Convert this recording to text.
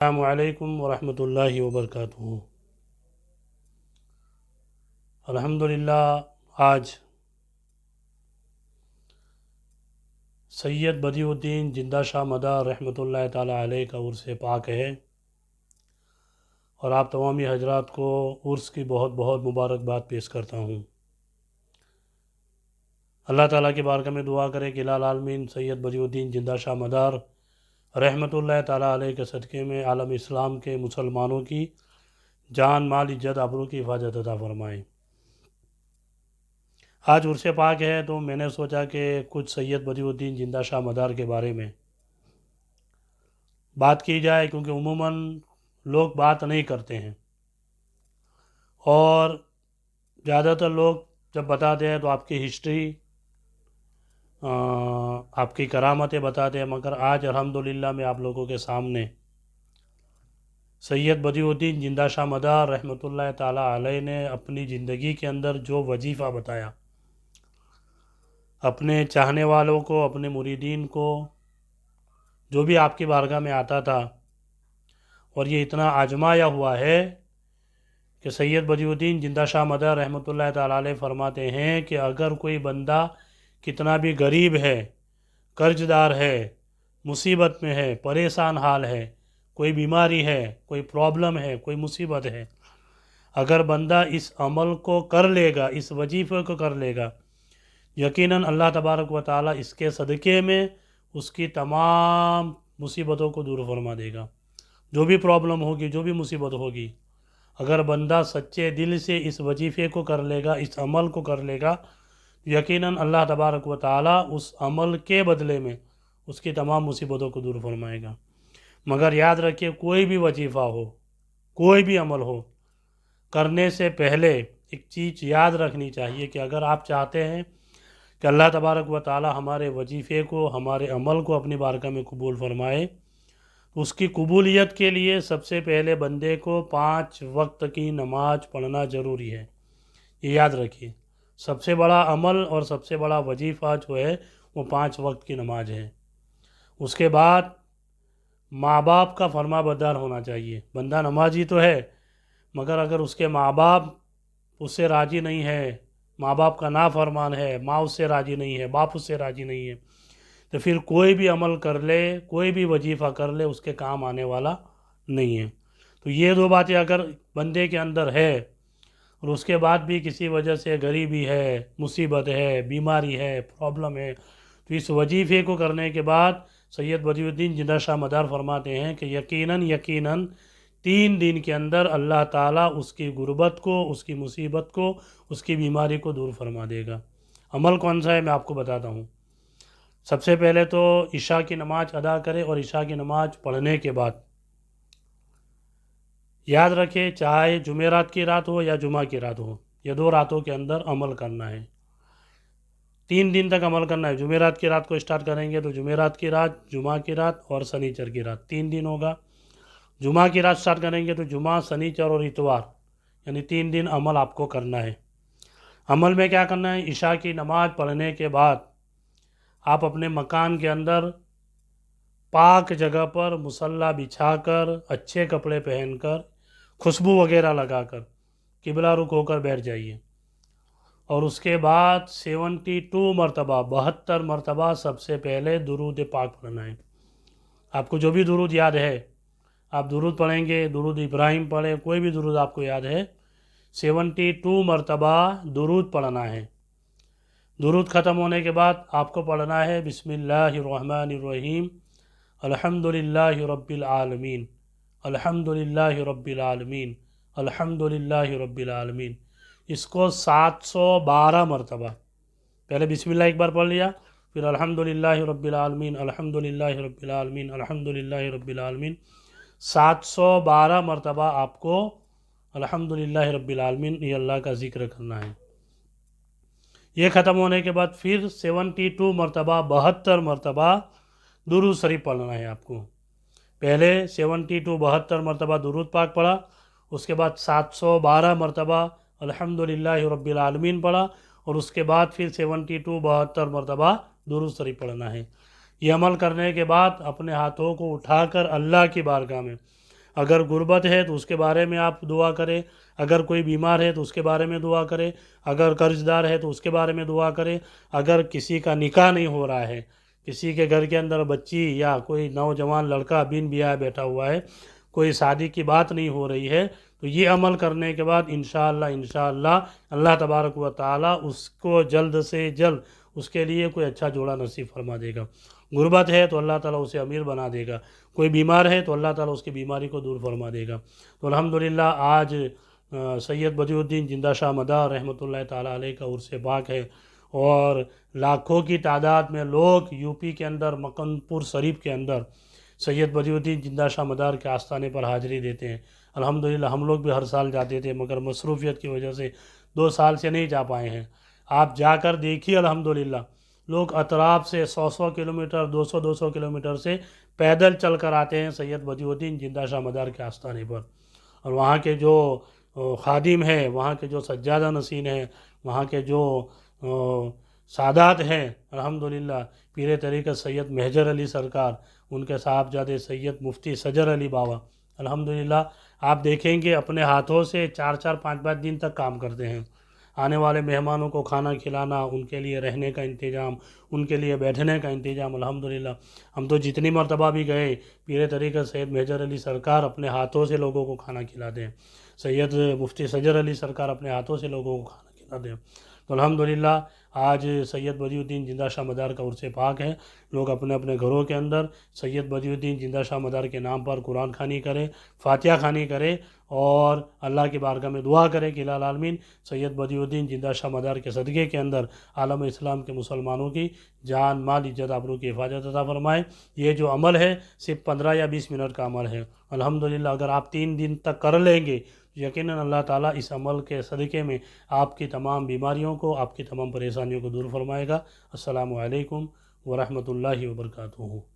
السلام علیکم ورحمۃ اللہ وبرکاتہ۔ الحمدللہ آج سید بدیع الدین زندہ شاہ مدار رحمۃ اللہ تعالی علیہ کا عرس پاک ہے، اور آپ تمامی حضرات کو عرس کی بہت بہت مبارکباد پیش کرتا ہوں۔ اللہ تعالیٰ کی بارگاہ میں دعا کرے کہ العالمین سید بدیع الدین زندہ شاہ مدار رحمۃ اللہ تعالی علیہ کے صدقے میں عالم اسلام کے مسلمانوں کی جان مال عزت آبرو کی حفاظت عطا فرمائے۔ آج عرس پاک ہے تو میں نے سوچا کہ کچھ سید بدیع الدین زندہ شاہ مدار کے بارے میں بات کی جائے، کیونکہ عموماً لوگ بات نہیں کرتے ہیں، اور زیادہ تر لوگ جب بتاتے ہیں تو آپ کی ہسٹری، آپ کی کرامتیں بتاتے ہیں، مگر آج الحمدللہ میں آپ لوگوں کے سامنے سید بدیع الدین زندہ شاہ مدار رحمۃ اللہ تعالی علیہ نے اپنی زندگی کے اندر جو وظیفہ بتایا اپنے چاہنے والوں کو، اپنے مریدین کو، جو بھی آپ کی بارگاہ میں آتا تھا، اور یہ اتنا آزمایا ہوا ہے کہ سید بدیع الدین زندہ شاہ مدار رحمۃ اللہ تعالی علیہ فرماتے ہیں کہ اگر کوئی بندہ کتنا بھی غریب ہے، قرض دار ہے، مصیبت میں ہے، پریشان حال ہے، کوئی بیماری ہے، کوئی پرابلم ہے، کوئی مصیبت ہے، اگر بندہ اس عمل کو کر لے گا، اس وظیفے کو کر لے گا، یقیناً اللہ تبارک و تعالیٰ اس کے صدقے میں اس کی تمام مصیبتوں کو دور فرما دے گا۔ جو بھی پرابلم ہوگی، جو بھی مصیبت ہوگی، اگر بندہ سچے دل سے اس وظیفے کو کر لے گا، اس عمل کو کر لے گا، یقیناً اللہ تبارک و تعالیٰ اس عمل کے بدلے میں اس کی تمام مصیبتوں کو دور فرمائے گا۔ مگر یاد رکھیے، کوئی بھی وظیفہ ہو، کوئی بھی عمل ہو، کرنے سے پہلے ایک چیز یاد رکھنی چاہیے کہ اگر آپ چاہتے ہیں کہ اللہ تبارک و تعالیٰ ہمارے وظیفے کو، ہمارے عمل کو اپنی بارگاہ میں قبول فرمائے، تو اس کی قبولیت کے لیے سب سے پہلے بندے کو 5 وقت کی نماز پڑھنا ضروری ہے۔ یہ یاد رکھیے، سب سے بڑا عمل اور سب سے بڑا وظیفہ جو ہے وہ 5 وقت کی نماز ہے۔ اس کے بعد ماں باپ کا فرما بردار ہونا چاہیے۔ بندہ نمازی تو ہے، مگر اگر اس کے ماں باپ اس سے راضی نہیں ہے، ماں باپ کا نافرمان ہے، ماں اس سے راضی نہیں ہے، باپ اس سے راضی نہیں ہے، تو پھر کوئی بھی عمل کر لے، کوئی بھی وظیفہ کر لے، اس کے کام آنے والا نہیں ہے۔ تو یہ 2 باتیں اگر بندے کے اندر ہے، اور اس کے بعد بھی کسی وجہ سے غریبی ہے، مصیبت ہے، بیماری ہے، پرابلم ہے، تو اس وظیفے کو کرنے کے بعد سید بدیع الدین زندہ شاہ مدار فرماتے ہیں کہ یقیناً 3 دن کے اندر اللہ تعالیٰ اس کی غربت کو، اس کی مصیبت کو، اس کی بیماری کو دور فرما دے گا۔ عمل کون سا ہے میں آپ کو بتاتا ہوں۔ سب سے پہلے تو عشاء کی نماز ادا کرے، اور عشاء کی نماز پڑھنے کے بعد یاد رکھے، چاہے جمعرات کی رات ہو یا جمعہ کی رات ہو، یہ 2 راتوں کے اندر عمل کرنا ہے۔ 3 دن تک عمل کرنا ہے۔ جمعرات کی رات کو اسٹارٹ کریں گے تو جمعرات کی رات، جمعہ کی رات اور سنیچر کی رات، 3 دن ہوگا۔ جمعہ کی رات اسٹارٹ کریں گے تو جمعہ، سنیچر اور اتوار، یعنی 3 دن عمل آپ کو کرنا ہے۔ عمل میں کیا کرنا ہے؟ عشاء کی نماز پڑھنے کے بعد آپ اپنے مکان کے اندر پاک جگہ پر مصلی بچھا کر، اچھے کپڑے پہن کر، خوشبو وغیرہ لگا کر قبلہ رخ ہو کر بیٹھ جائیے، اور اس کے بعد 72 مرتبہ، 72 مرتبہ سب سے پہلے درود پاک پڑھنا ہے۔ آپ کو جو بھی درود یاد ہے آپ درود پڑھیں گے، درود ابراہیم پڑھیں، کوئی بھی درود آپ کو یاد ہے، 72 مرتبہ درود پڑھنا ہے۔ درود ختم ہونے کے بعد آپ کو پڑھنا ہے بسم اللہ الرحمن الرحیم، الحمدللہ رب العالمین، الحمدللہ رب العالمین، الحمدللہ رب العالمین۔ اس کو 712 مرتبہ، پہلے بسم اللہ ایک بار پڑھ لیا، پھر الحمدللہ رب العالمین، الحمدللہ رب العالمین، الحمدللہ رب العالمین، 712 مرتبہ آپ کو الحمدللہ رب العالمین یہ اللہ کا ذکر کرنا ہے۔ یہ ختم ہونے کے بعد پھر 72 مرتبہ، 72 مرتبہ درود شریف پڑھنا ہے آپ کو۔ پہلے 72 مرتبہ درود پاک پڑھا، اس کے بعد 712 مرتبہ الحمدللہ رب العالمین پڑھا، اور اس کے بعد پھر 72 مرتبہ درود شریف پڑھنا ہے۔ یہ عمل کرنے کے بعد اپنے ہاتھوں کو اٹھا کر اللہ کی بارگاہ میں اگر غربت ہے تو اس کے بارے میں آپ دعا کریں، اگر کوئی بیمار ہے تو اس کے بارے میں دعا کریں، اگر قرض دار ہے تو اس کے بارے میں دعا کریں، اگر کسی کا نکاح نہیں ہو رہا ہے، کسی کے گھر کے اندر بچی یا کوئی نوجوان لڑکا بن بیاہ بیٹھا ہوا ہے، کوئی شادی کی بات نہیں ہو رہی ہے، تو یہ عمل کرنے کے بعد انشاءاللہ اللہ تبارک و تعالی اس کو جلد سے جلد اس کے لیے کوئی اچھا جوڑا نصیب فرما دے گا۔ غربت ہے تو اللہ تعالیٰ اسے امیر بنا دے گا، کوئی بیمار ہے تو اللہ تعالیٰ اس کی بیماری کو دور فرما دے گا۔ تو الحمدللہ آج سید بدیع الدین زندہ شاہ مدار رحمۃ اللہ تعالیٰ علیہ کا عرص پاک ہے، اور لاکھوں کی تعداد میں لوگ یو پی کے اندر مکن پور شریف کے اندر سید بدیع الدین زندہ شاہ مدار کے آستانے پر حاضری دیتے ہیں۔ الحمدللہ ہم لوگ بھی ہر سال جاتے تھے، مگر مصروفیت کی وجہ سے 2 سال سے نہیں جا پائے ہیں۔ آپ جا کر دیکھیے الحمدللہ، لوگ اطراف سے 100 کلومیٹر 200 کلومیٹر سے پیدل چل کر آتے ہیں سید بدیع الدین زندہ شاہ مدار کے آستانے پر، اور وہاں کے جو خادم ہیں، وہاں کے جو سجادہ نشین ہیں، وہاں کے جو سادات ہیں، الحمدللہ پیر طریقت سید محجر علی سرکار، ان کے صاحبزادے سید مفتی سجر علی بابا، الحمدللہ آپ دیکھیں گے اپنے ہاتھوں سے 4 5 دن تک کام کرتے ہیں۔ آنے والے مہمانوں کو کھانا کھلانا، ان کے لیے رہنے کا انتظام، ان کے لیے بیٹھنے کا انتظام، الحمدللہ ہم تو جتنی مرتبہ بھی گئے، پیر طریقت سید محجر علی سرکار اپنے ہاتھوں سے لوگوں کو کھانا کھلاتے ہیں، سید مفتی سجر علی سرکار اپنے ہاتھوں سے لوگوں کو کھانا کھلاتے ہیں۔ تو الحمدللہ آج سید بدیع الدین زندہ شاہ مدار کا عرص پاک ہے، لوگ اپنے اپنے گھروں کے اندر سید بدیع الدین زندہ شاہ مدار کے نام پر قرآن خوانی کریں، فاتحہ خوانی کریں، اور اللہ کی بارگاہ میں دعا کریں کہ الہ العالمین سید بدیع الدین زندہ شاہ مدار کے صدقے کے اندر عالم اسلام کے مسلمانوں کی جان مال عزت آبرو کی حفاظت عطا فرمائے۔ یہ جو عمل ہے صرف 15 یا 20 منٹ کا عمل ہے، الحمدللہ اگر آپ 3 دن تک کر لیں گے، یقیناً اللہ تعالیٰ اس عمل کے صدقے میں آپ کی تمام بیماریوں کو، آپ کی تمام پریشانیوں کو دور فرمائے گا۔ السلام علیکم ورحمۃ اللہ وبرکاتہ۔